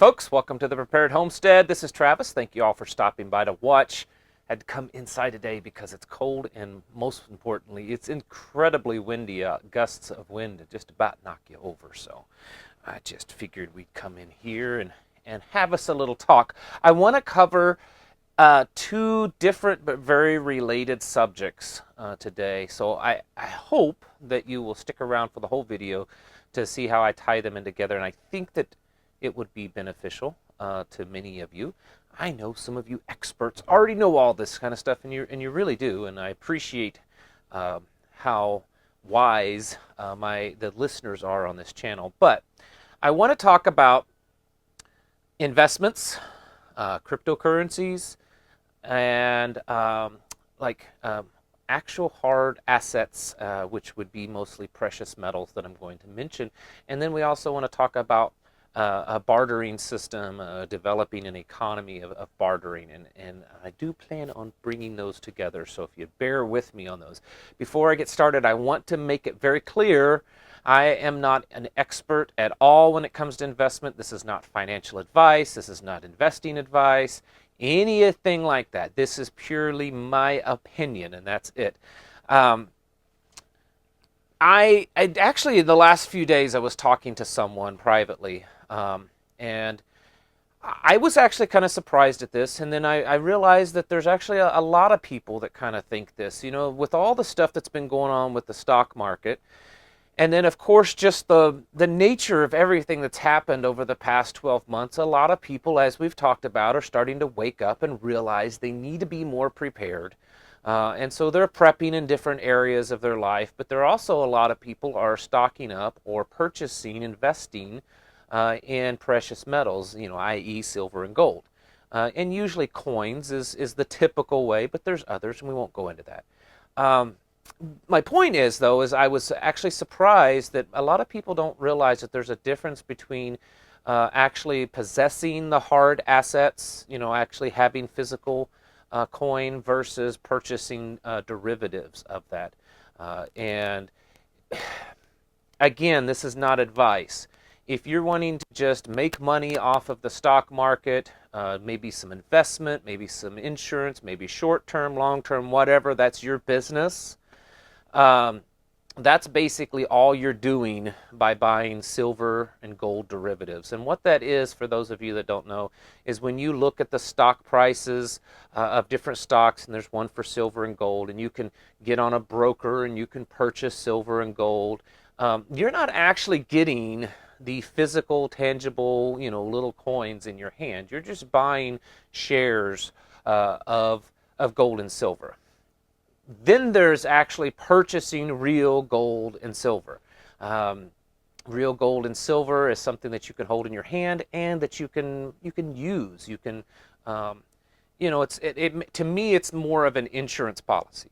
folks, welcome to the Prepared Homestead. This is Travis. Thank you all for stopping by to watch. I had to come inside today because it's cold and most importantly, it's incredibly windy. Gusts of wind that just about knock you over. So I just figured we'd come in here and have us a little talk. I want to cover two different but very related subjects today. So I hope that you will stick around for the whole video to see how I tie them in together. And I think that it would be beneficial to many of you. I know some of you experts already know all this kind of stuff, and you really do, and I appreciate how wise the listeners are on this channel. But I want to talk about investments, cryptocurrencies, and actual hard assets, which would be mostly precious metals that I'm going to mention. And then we also want to talk about a bartering system, developing an economy of bartering, and I do plan on bringing those together, so if you bear with me on those. Before I get started, I want to make it very clear, I am not an expert at all when it comes to investment. This is not financial advice, this is not investing advice, anything like that. This is purely my opinion, and that's it. I actually, in the last few days, I was talking to someone privately, and I was actually kind of surprised at this, and then I realized that there's actually a lot of people that kind of think this, you know, with all the stuff that's been going on with the stock market, and then, of course, just the nature of everything that's happened over the past 12 months, a lot of people, as we've talked about, are starting to wake up and realize they need to be more prepared. And so they're prepping in different areas of their life, but there are also a lot of people are stocking up or purchasing, investing in precious metals, you know, i.e. silver and gold. And usually coins is the typical way, but there's others, and we won't go into that. My point is, though, is I was actually surprised that a lot of people don't realize that there's a difference between actually possessing the hard assets, you know, actually having physical coin versus purchasing derivatives of that. And again, this is not advice. If you're wanting to just make money off of the stock market, maybe some investment, maybe some insurance, maybe short-term, long-term, whatever, that's your business. That's basically all you're doing by buying silver and gold derivatives. And what that is, for those of you that don't know, is when you look at the stock prices of different stocks, and there's one for silver and gold, and you can get on a broker and you can purchase silver and gold. You're not actually getting the physical, tangible, you know, little coins in your hand. You're just buying shares of gold and silver. Then there's actually purchasing real gold and silver. Real gold and silver is something that you can hold in your hand and that you can use. You can, you know, to me, it's more of an insurance policy.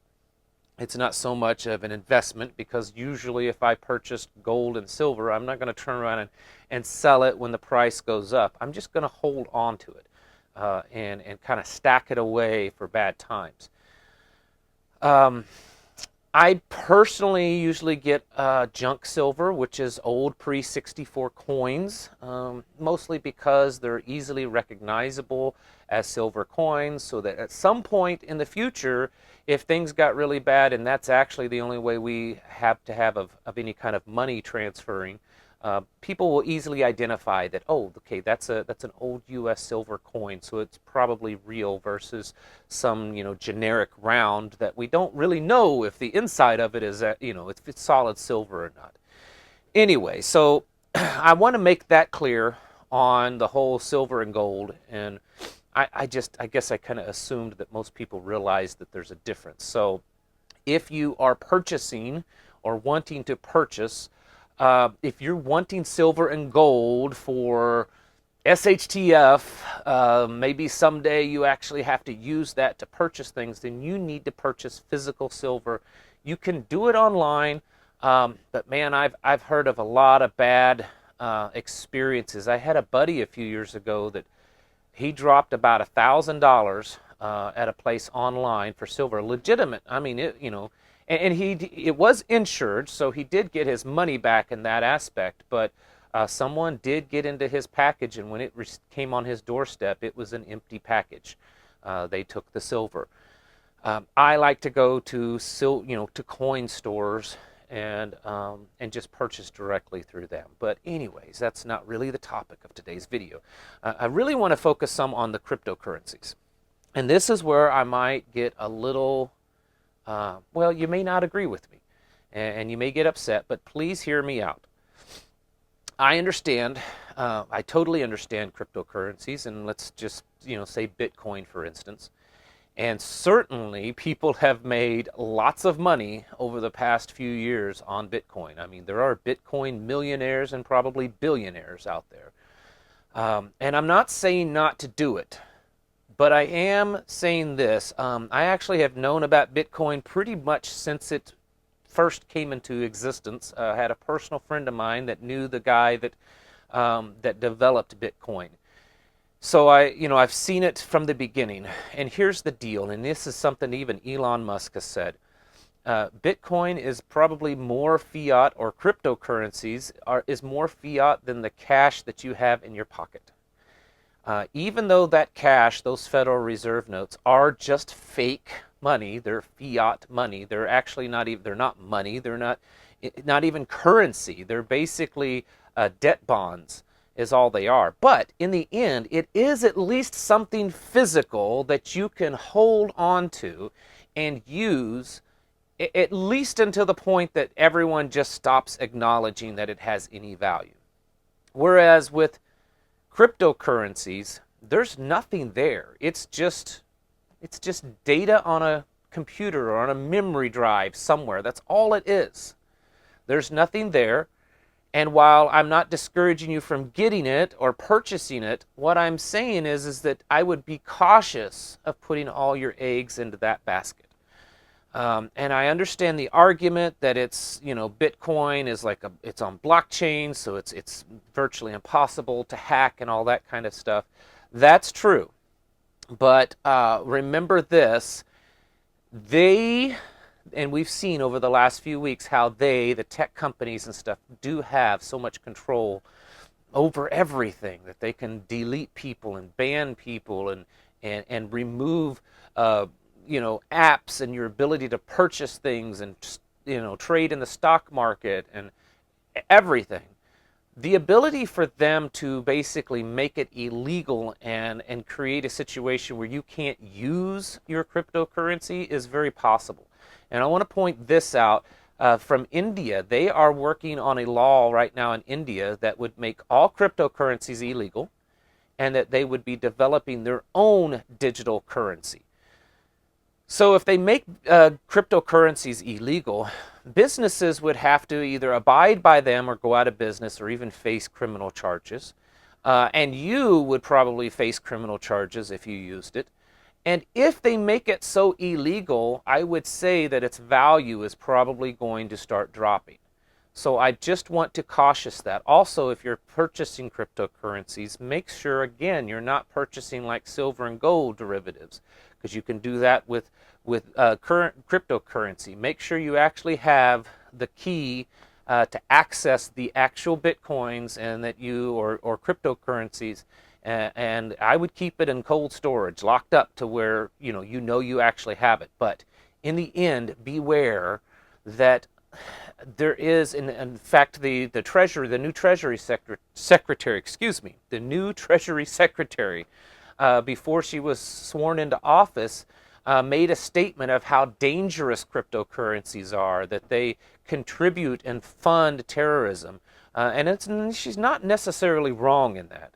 It's not so much of an investment, because usually if I purchase gold and silver, I'm not going to turn around and sell it when the price goes up. I'm just going to hold on to it and kind of stack it away for bad times. I personally usually get junk silver, which is old pre-64 coins, mostly because they're easily recognizable as silver coins, so that at some point in the future, if things got really bad, and that's actually the only way we have to have of any kind of money transferring, people will easily identify that, oh, okay, that's an old U.S. silver coin, so it's probably real, versus some, you know, generic round that we don't really know if the inside of it is, you know, if it's solid silver or not. Anyway, so I want to make that clear on the whole silver and gold, and I guess I kind of assumed that most people realize that there's a difference. So if you are purchasing or wanting to purchase, if you're wanting silver and gold for SHTF, maybe someday you actually have to use that to purchase things, then you need to purchase physical silver. You can do it online, but man, I've heard of a lot of bad experiences. I had a buddy a few years ago that he dropped about $1,000 at a place online for silver, legitimate. I mean, it, you know, and it was insured, so he did get his money back in that aspect. But Someone did get into his package, and when it came on his doorstep, it was an empty package. They took the silver. I like to go to to coin stores and just purchase directly through them. But anyways, that's not really the topic of today's video. I really want to focus some on the cryptocurrencies, and this is where I might get a little. Well, you may not agree with me, and you may get upset, but please hear me out. I understand. I totally understand cryptocurrencies, and let's just say Bitcoin, for instance. And certainly people have made lots of money over the past few years on Bitcoin. I mean, there are Bitcoin millionaires and probably billionaires out there. And I'm not saying not to do it, but I am saying this. I actually have known about Bitcoin pretty much since it first came into existence. I had a personal friend of mine that knew the guy that developed Bitcoin. So I've seen it from the beginning. And here's the deal, and this is something even Elon Musk has said. Bitcoin is probably more fiat, or cryptocurrencies is more fiat than the cash that you have in your pocket. Even though that cash, those Federal Reserve notes, are just fake money, they're fiat money. They're actually not even. They're not money. They're not even currency. They're basically debt bonds, is all they are. But in the end, it is at least something physical that you can hold on to and use, at least until the point that everyone just stops acknowledging that it has any value. Whereas with cryptocurrencies, there's nothing there. It's just data on a computer or on a memory drive somewhere. That's all it is. There's nothing there. And while I'm not discouraging you from getting it or purchasing it, what I'm saying is that I would be cautious of putting all your eggs into that basket. And I understand the argument that it's, Bitcoin is it's on blockchain, so it's virtually impossible to hack and all that kind of stuff. That's true. But remember this, and we've seen over the last few weeks how the tech companies and stuff, do have so much control over everything that they can delete people and ban people and remove apps and your ability to purchase things and trade in the stock market and everything. The ability for them to basically make it illegal and create a situation where you can't use your cryptocurrency is very possible. And I want to point this out from India. They are working on a law right now in India that would make all cryptocurrencies illegal, and that they would be developing their own digital currency. So if they make cryptocurrencies illegal, businesses would have to either abide by them or go out of business or even face criminal charges. And you would probably face criminal charges if you used it. And if they make it so illegal, I would say that its value is probably going to start dropping. So I just want to caution that. Also, if you're purchasing cryptocurrencies, make sure, again, you're not purchasing like silver and gold derivatives, because you can do that with current cryptocurrency. Make sure you actually have the key to access the actual Bitcoins and that or cryptocurrencies. And I would keep it in cold storage, locked up to where you actually have it. But in the end, beware that there is, in fact, the new Treasury Secretary, before she was sworn into office, made a statement of how dangerous cryptocurrencies are, that they contribute and fund terrorism, and she's not necessarily wrong in that.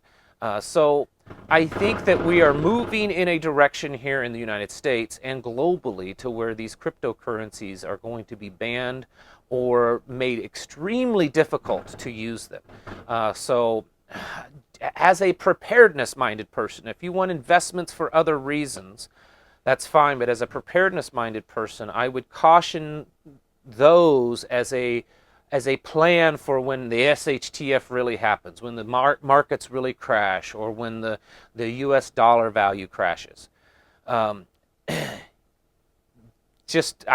So I think that we are moving in a direction here in the United States and globally to where these cryptocurrencies are going to be banned or made extremely difficult to use them. So as a preparedness-minded person, if you want investments for other reasons, that's fine. But as a preparedness-minded person, I would caution those as a plan for when the SHTF really happens, when the markets really crash, or when the U.S. dollar value crashes. I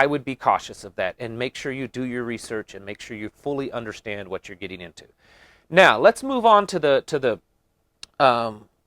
would be cautious of that, and make sure you do your research and make sure you fully understand what you're getting into. Now let's move on to the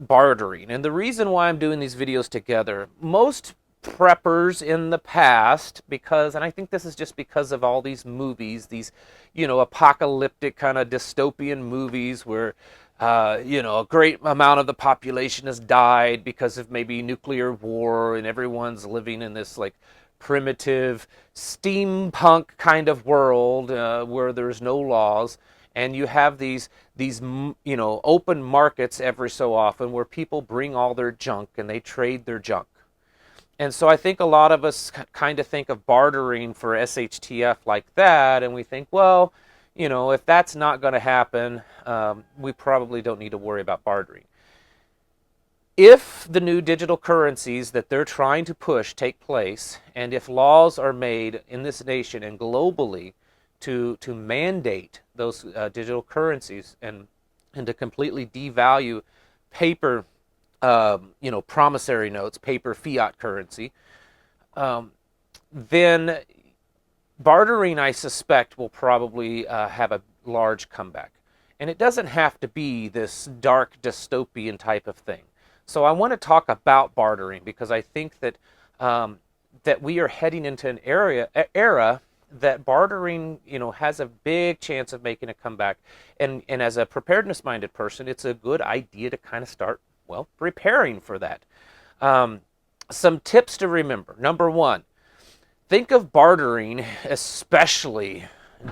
bartering. And the reason why I'm doing these videos together, most preppers in the past, because, and I think this is just because of all these movies, these, apocalyptic kind of dystopian movies where, a great amount of the population has died because of maybe nuclear war and everyone's living in this like primitive steampunk kind of world where there's no laws, and you have these open markets every so often where people bring all their junk and they trade their junk. And so I think a lot of us kind of think of bartering for SHTF like that, and we think, well, if that's not going to happen, we probably don't need to worry about bartering. If the new digital currencies that they're trying to push take place, and if laws are made in this nation and globally to mandate those digital currencies and to completely devalue paper, promissory notes, paper fiat currency, then bartering, I suspect, will probably have a large comeback. And it doesn't have to be this dark dystopian type of thing. So I want to talk about bartering because I think that that we are heading into an era that bartering, has a big chance of making a comeback. And as a preparedness-minded person, it's a good idea to kind of start, well, preparing for that. Some tips to remember. Number one, think of bartering, especially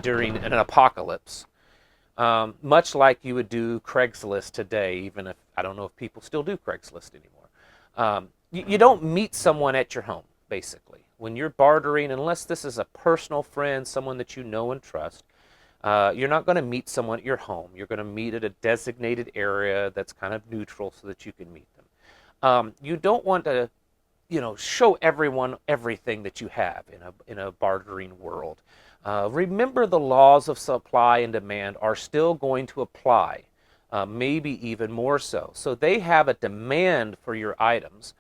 during an apocalypse, much like you would do Craigslist today, even if I don't know if people still do Craigslist anymore. You don't meet someone at your home, basically. When you're bartering, unless this is a personal friend, someone that you know and trust, you're not going to meet someone at your home. You're going to meet at a designated area that's kind of neutral so that you can meet them. You don't want to, show everyone everything that you have in a bartering world. Remember, the laws of supply and demand are still going to apply, maybe even more so. So they have a demand for your items.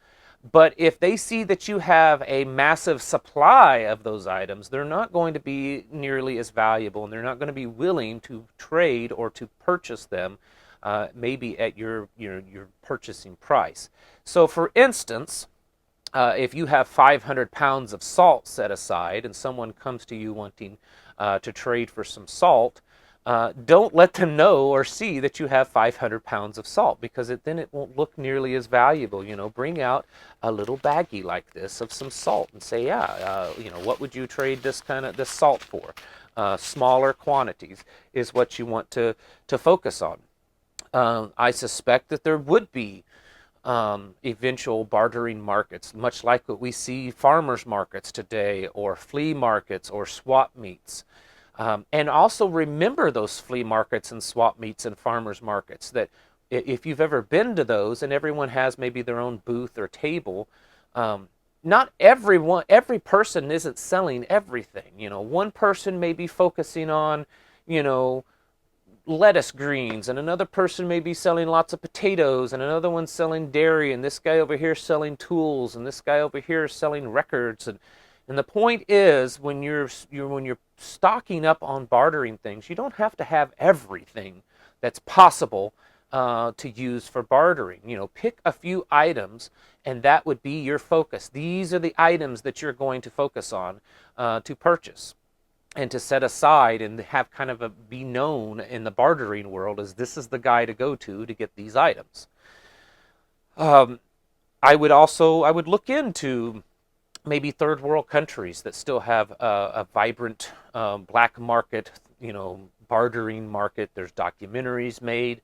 But if they see that you have a massive supply of those items, they're not going to be nearly as valuable, and they're not going to be willing to trade or to purchase them, maybe at your purchasing price. So, for instance, if you have 500 pounds of salt set aside, and someone comes to you wanting to trade for some salt, don't let them know or see that you have 500 pounds of salt, because then it won't look nearly as valuable. Bring out a little baggie like this of some salt and say, what would you trade this salt for? Smaller quantities is what you want to focus on. I suspect that there would be eventual bartering markets, much like what we see farmers markets today, or flea markets, or swap meets. And also remember those flea markets and swap meets and farmers markets, that if you've ever been to those, and everyone has maybe their own booth or table, not every person isn't selling everything. One person may be focusing on, lettuce greens, and another person may be selling lots of potatoes, and another one selling dairy, and this guy over here selling tools, and this guy over here selling records. And the point is, when you're stocking up on bartering things, you don't have to have everything that's possible to use for bartering. Pick a few items, and that would be your focus. These are the items that you're going to focus on to purchase and to set aside, and have kind of be known in the bartering world as this is the guy to go to get these items. I would look into maybe third world countries that still have a vibrant black market, bartering market. There's documentaries made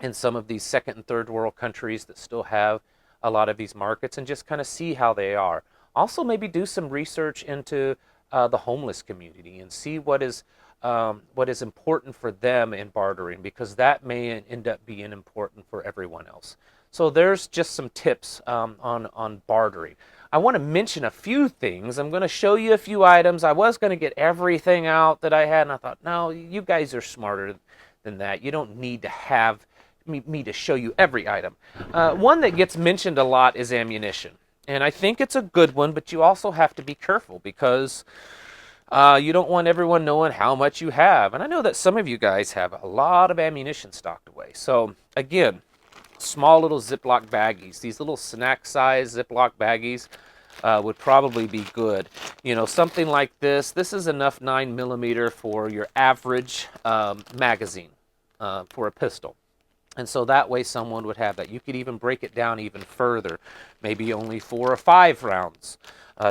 in some of these second and third world countries that still have a lot of these markets, and just kind of see how they are. Also, maybe do some research into the homeless community and see what is important for them in bartering, because that may end up being important for everyone else. So there's just some tips on bartering. I want to mention a few things. I'm going to show you a few items. I was going to get everything out that I had, and I thought, no, you guys are smarter than that. You don't need to have me to show you every item. One that gets mentioned a lot is ammunition. And I think it's a good one, but you also have to be careful, because You don't want everyone knowing how much you have. And I know that some of you guys have a lot of ammunition stocked away. So again, small little Ziploc baggies, these little snack size Ziploc baggies would probably be good. You know, something like this. This is enough 9mm for your average magazine for a pistol. And so that way someone would have that. You could even break it down even further, maybe only 4 or 5 rounds,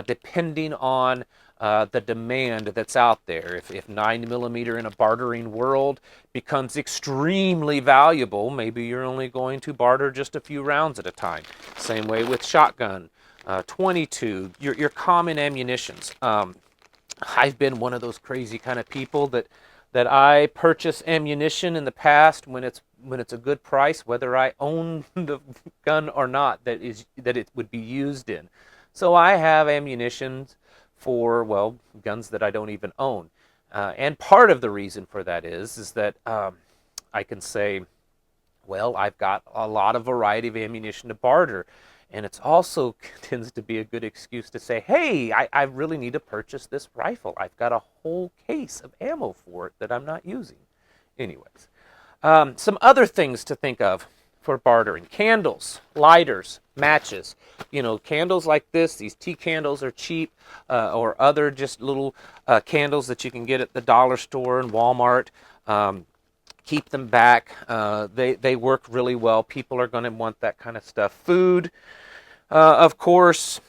depending on the demand that's out there. If 9mm in a bartering world becomes extremely valuable, maybe you're only going to barter just a few rounds at a time. Same way with shotgun, 22, your common ammunitions. I've been one of those crazy kind of people that I purchase ammunition in the past when it's a good price, whether I own the gun or not that it would be used in. So I have ammunition for, well, guns that I don't even own. And part of the reason for that is that I can say, well, I've got a lot of variety of ammunition to barter. And it's also tends to be a good excuse to say, hey, I really need to purchase this rifle. I've got a whole case of ammo for it that I'm not using. Anyways, some other things to think of for bartering. Candles, lighters, matches. You know, candles like this, these tea candles are cheap, or other just little candles that you can get at the dollar store and Walmart. Keep them back. They work really well. People are going to want that kind of stuff. Food, of course,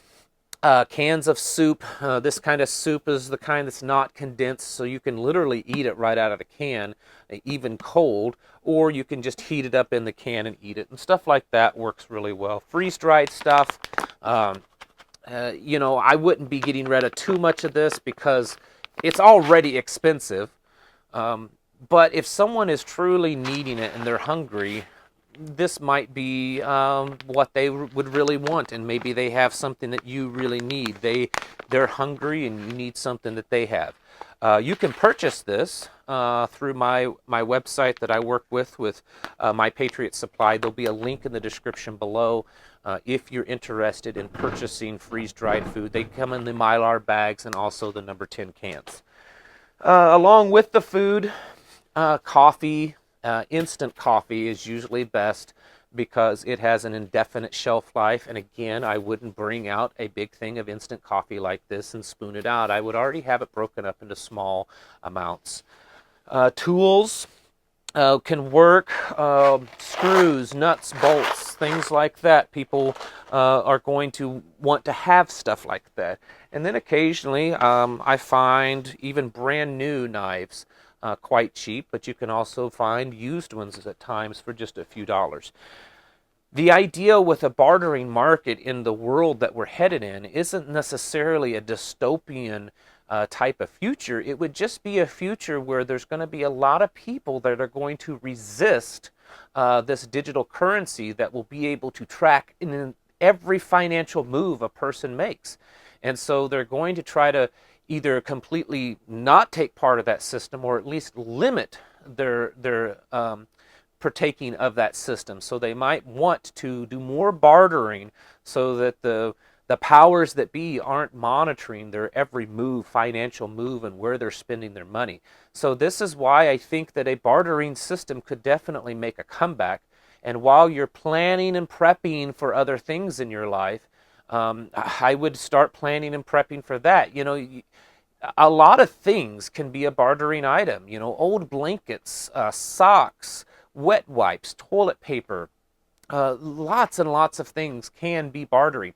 cans of soup. This kind of soup is the kind that's not condensed, so you can literally eat it right out of the can, even cold, or you can just heat it up in the can and eat it, and stuff like that works really well. Freeze-dried stuff. You know, I wouldn't be getting rid of too much of this because it's already expensive. But if someone is truly needing it and they're hungry, this might be what they would really want, and maybe they have something that you really need. They're hungry and you need something that they have. You can purchase this through my website that I work with My Patriot Supply. There'll be a link in the description below if you're interested in purchasing freeze-dried food. They come in the Mylar bags and also the number 10 cans. Along with the food, coffee, instant coffee is usually best because it has an indefinite shelf life. And again, I wouldn't bring out a big thing of instant coffee like this and spoon it out. I would already have it broken up into small amounts. Tools can work. Screws, nuts, bolts, things like that. People are going to want to have stuff like that. And then occasionally I find even brand new knives quite cheap, but you can also find used ones at times for just a few dollars. The idea with a bartering market in the world that we're headed in isn't necessarily a dystopian type of future. It would just be a future where there's going to be a lot of people that are going to resist this digital currency that will be able to track in every financial move a person makes. And so they're going to try to either completely not take part of that system or at least limit their partaking of that system. So they might want to do more bartering so that the powers that be aren't monitoring their every move, financial move, and where they're spending their money. So this is why I think that a bartering system could definitely make a comeback. And while you're planning and prepping for other things in your life, I would start planning and prepping for that. You know, a lot of things can be a bartering item. You know, old blankets, socks, wet wipes, toilet paper, lots and lots of things can be bartering.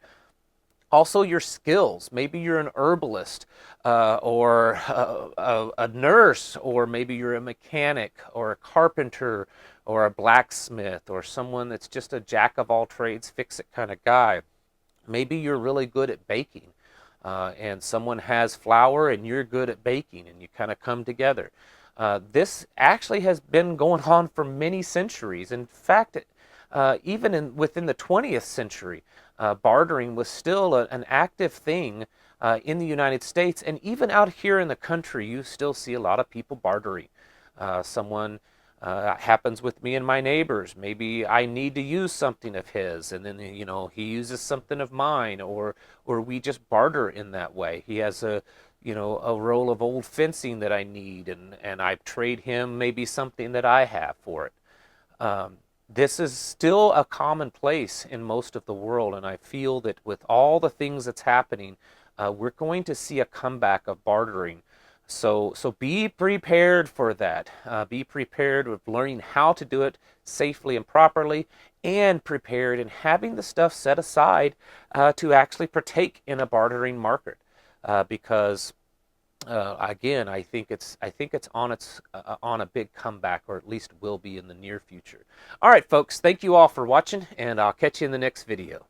Also, your skills. Maybe you're an herbalist or a nurse, or maybe you're a mechanic or a carpenter or a blacksmith or someone that's just a jack of all trades, fix-it kind of guy. Maybe you're really good at baking and someone has flour and you're good at baking, and you kind of come together. This actually has been going on for many centuries. In fact, even within the 20th century, bartering was still an active thing in the United States. And even out here in the country, you still see a lot of people bartering. Someone happens with me and my neighbors. Maybe I need to use something of his, and then he uses something of mine, or we just barter in that way. He has a roll of old fencing that I need, and I trade him maybe something that I have for it. This is still a commonplace in most of the world, and I feel that with all the things that's happening, we're going to see a comeback of bartering. So be prepared for that. Be prepared with learning how to do it safely and properly, and prepared in having the stuff set aside to actually partake in a bartering market. Because again, I think it's on a big comeback, or at least will be in the near future. All right, folks, thank you all for watching, and I'll catch you in the next video.